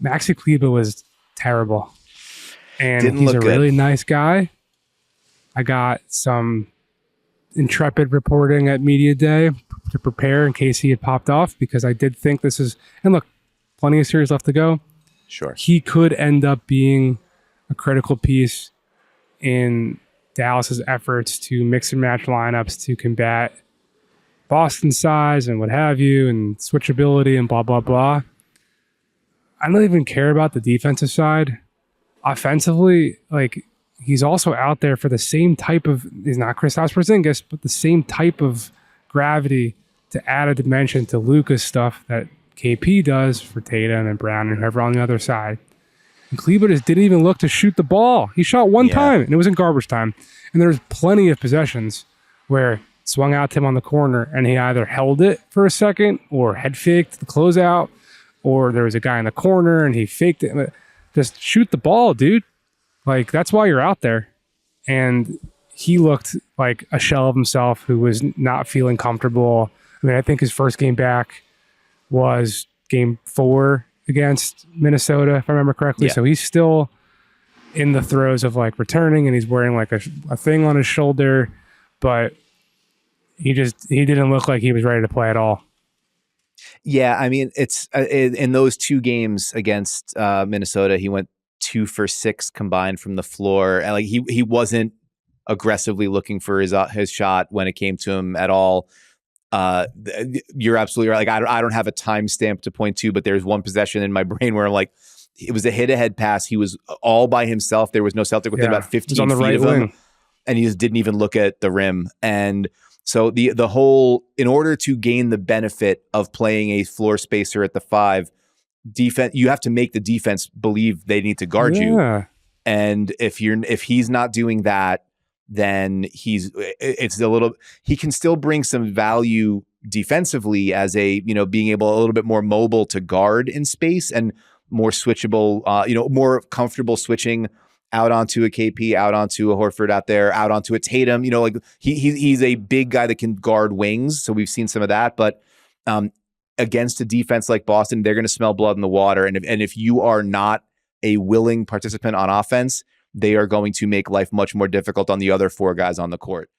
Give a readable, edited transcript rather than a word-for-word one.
Maxi Kleba was terrible. And Didn't he's look a good. really nice guy. I got some intrepid reporting at Media Day to prepare in case he had popped off, because I did think this is, and look, plenty of series left to go. Sure. He could end up being a critical piece in Dallas's efforts to mix and match lineups to combat Boston size and what have you, and switchability and blah, blah, blah. I don't even care about the defensive side. Offensively, like, he's also out there for the same type of, he's not Kristaps Porzingis, but the same type of gravity to add a dimension to Luka's stuff that KP does for Tatum and Brown and whoever on the other side. And Kleber just didn't even look to shoot the ball. He shot one time, and it was in garbage time. And there was plenty of possessions where it swung out to him on the corner, and he either held it for a second or head faked the closeout, or there was a guy in the corner and he faked it. Just shoot the ball, dude. Like, that's why you're out there. And he looked like a shell of himself who was not feeling comfortable. I mean, I think his first game back was game 4 against Minnesota, if I remember correctly. Yeah. So he's still in the throes of like returning, and he's wearing like a thing on his shoulder, but he didn't look like he was ready to play at all. Yeah, I mean, it's in those 2 games against Minnesota, he went 2 for 6 combined from the floor, and like he wasn't aggressively looking for his shot when it came to him at all. You're absolutely right. Like, I don't have a timestamp to point to, but there's one possession in my brain where I'm like, it was a hit-ahead pass. He was all by himself. There was no Celtic within about 15 on the feet right of him, wing, and he just didn't even look at the rim. And so the whole, in order to gain the benefit of playing a floor spacer at the 5, defense, you have to make the defense believe they need to guard you. And if he's not doing that, then he can still bring some value defensively as a, being able a little bit more mobile to guard in space and more switchable, more comfortable switching out onto a KP, out onto a Horford out there, out onto a Tatum. Like he's a big guy that can guard wings. So we've seen some of that, but against a defense like Boston, they're going to smell blood in the water. And if you are not a willing participant on offense, they are going to make life much more difficult on the other 4 guys on the court.